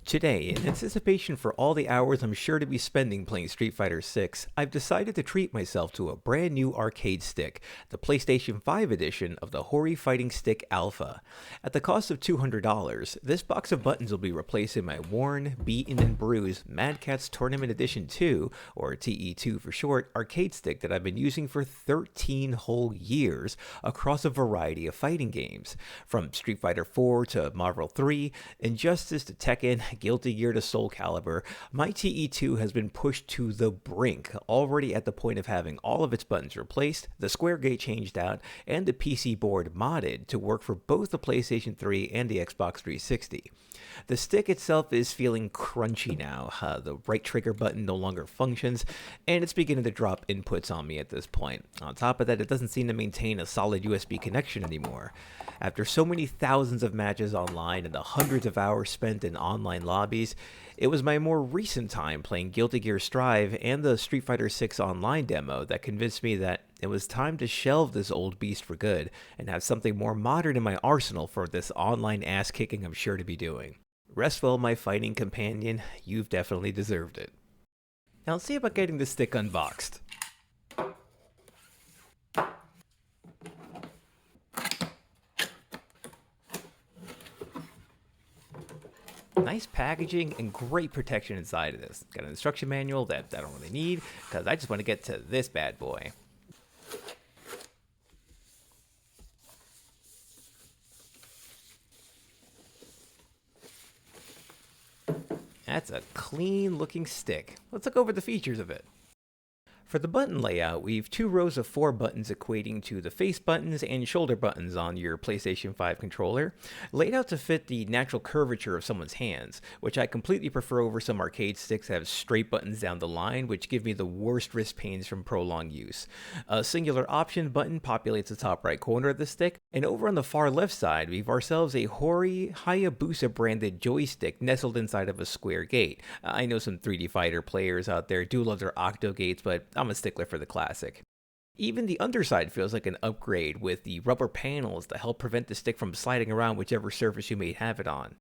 Today, in anticipation for all the hours I'm sure to be spending playing Street Fighter 6, I've decided to treat myself to a brand new arcade stick, the PlayStation 5 edition of the Hori Fighting Stick Alpha. At the cost of $200, this box of buttons will be replacing my worn, beaten, and bruised MadCatz Tournament Edition 2, or TE2 for short, arcade stick that I've been using for 13 whole years across a variety of fighting games, from Street Fighter 4 to Marvel 3, Injustice to Tekken, Guilty Gear to Soul Calibur. My TE2 has been pushed to the brink, already at the point of having all of its buttons replaced, the square gate changed out, and the PC board modded to work for both the PlayStation 3 and the Xbox 360. The stick itself is feeling crunchy now. The right trigger button no longer functions, and it's beginning to drop inputs on me at this point. On top of that, it doesn't seem to maintain a solid USB connection anymore. After so many thousands of matches online and the hundreds of hours spent in online lobbies, it was my more recent time playing Guilty Gear Strive and the Street Fighter 6 online demo that convinced me that it was time to shelve this old beast for good and have something more modern in my arsenal for this online ass-kicking I'm sure to be doing. Rest well, my fighting companion. You've definitely deserved it. Now let's see about getting this stick unboxed. Nice packaging and great protection inside of this. Got an instruction manual that I don't really need because I just want to get to this bad boy. That's a clean looking stick. Let's look over the features of it. For the button layout, we've 2 rows of 4 buttons equating to the face buttons and shoulder buttons on your PlayStation 5 controller, laid out to fit the natural curvature of someone's hands, which I completely prefer over some arcade sticks that have straight buttons down the line, which give me the worst wrist pains from prolonged use. A singular option button populates the top right corner of the stick, and over on the far left side, we've ourselves a Hori Hayabusa branded joystick nestled inside of a square gate. I know some 3D fighter players out there do love their octo gates, but I'm a stickler for the classic. Even the underside feels like an upgrade with the rubber panels that help prevent the stick from sliding around whichever surface you may have it on.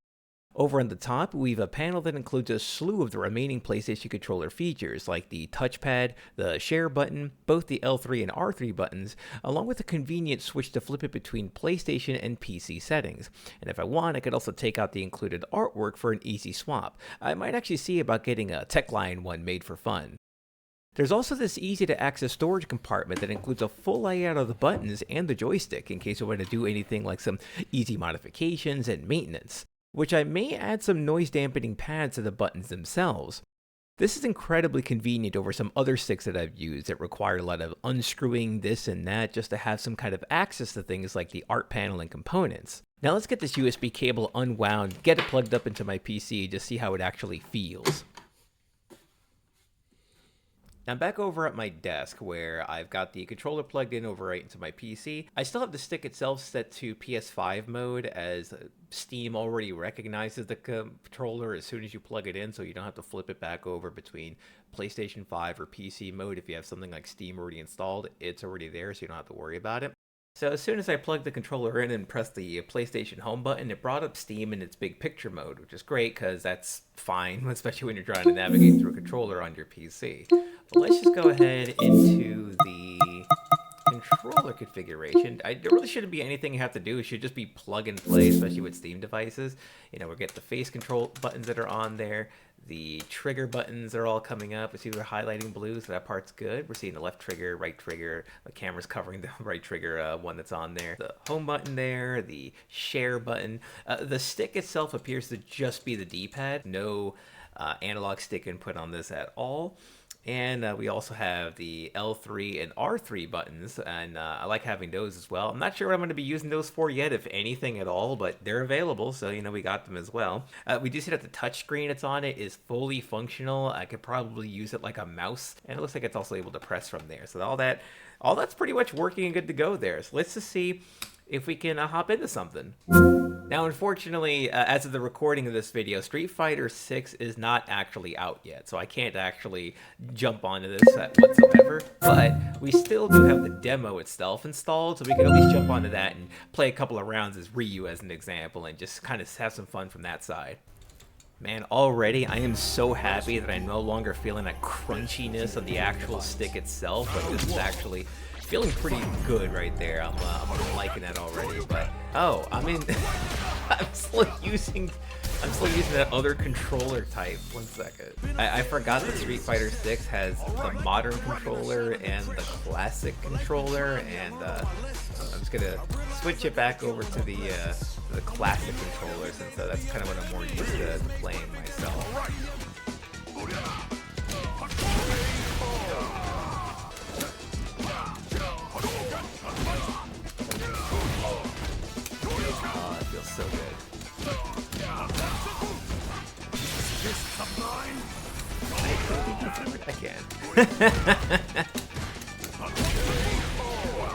Over on the top, we have a panel that includes a slew of the remaining PlayStation controller features, like the touchpad, the share button, both the L3 and R3 buttons, along with a convenient switch to flip it between PlayStation and PC settings. And if I want, I could also take out the included artwork for an easy swap. I might actually see about getting a Techline one made for fun. There's also this easy-to-access storage compartment that includes a full layout of the buttons and the joystick in case you want to do anything like some easy modifications and maintenance, which I may add some noise-dampening pads to the buttons themselves. This is incredibly convenient over some other sticks that I've used that require a lot of unscrewing this and that just to have some kind of access to things like the art panel and components. Now let's get this USB cable unwound, get it plugged up into my PC to see how it actually feels. Now back over at my desk where I've got the controller plugged in over right into my PC. I still have the stick itself set to PS5 mode as Steam already recognizes the controller as soon as you plug it in, so you don't have to flip it back over between PlayStation 5 or PC mode. If you have something like Steam already installed, it's already there, so you don't have to worry about it. So as soon as I plugged the controller in and pressed the PlayStation home button, it brought up Steam in its big picture mode, which is great because that's fine, especially when you're trying to navigate through a controller on your PC. But let's just go ahead into the controller configuration. There really shouldn't be anything you have to do. It should just be plug and play, especially with Steam devices. You know, we'll get the face control buttons that are on there. The trigger buttons are all coming up. We see they're highlighting blue, so that part's good. We're seeing the left trigger, right trigger. The camera's covering the right trigger one that's on there. The home button there, the share button. The stick itself appears to just be the D-pad. No analog stick input on this at all. And we also have the L3 and R3 buttons, and I like having those as well. I'm not sure what I'm going to be using those for yet, if anything at all, but they're available, so you know we got them as well. We do see that the touchscreen that's on it is fully functional. I could probably use it like a mouse, and it looks like it's also able to press from there. So all that's pretty much working and good to go there. So let's just see if we can hop into something. Now, unfortunately, as of the recording of this video, Street Fighter 6 is not actually out yet, so I can't actually jump onto this whatsoever, but we still do have the demo itself installed, so we can at least jump onto that and play a couple of rounds as Ryu as an example, and just kind of have some fun from that side. Man, already I am so happy that I'm no longer feeling that crunchiness of the actual stick itself. Like, this is actually feeling pretty good right there. I'm liking that already. But oh, I mean, I'm still using that other controller type. 1 second. I forgot that Street Fighter 6 has the modern controller and the classic controller, and I'm just gonna switch it back over to the classic controller, since that's kind of what I'm more used to playing myself. Oh, it feels so good. I can.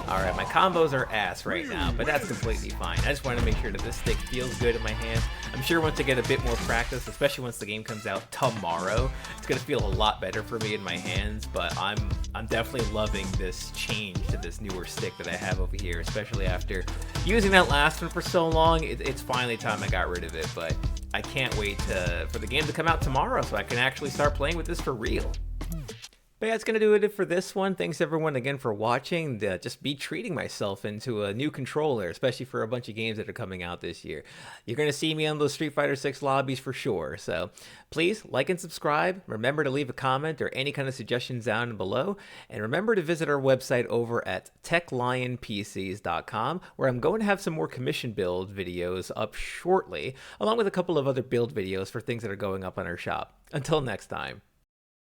Alright, my combos are ass right now, but that's completely fine. I just want to make sure that this stick feels good in my hands. I'm sure once I get a bit more practice, especially once the game comes out tomorrow, it's going to feel a lot better for me in my hands, but I'm definitely loving this change to this newer stick that I have over here, especially after using that last one for so long. It's finally time I got rid of it, but I can't wait for the game to come out tomorrow so I can actually start playing with this for real. But yeah, that's going to do it for this one. Thanks everyone again for watching. Just be treating myself into a new controller, especially for a bunch of games that are coming out this year. You're going to see me on those Street Fighter 6 lobbies for sure. So please like and subscribe. Remember to leave a comment or any kind of suggestions down below. And remember to visit our website over at techlionpcs.com, where I'm going to have some more commission build videos up shortly, along with a couple of other build videos for things that are going up on our shop. Until next time.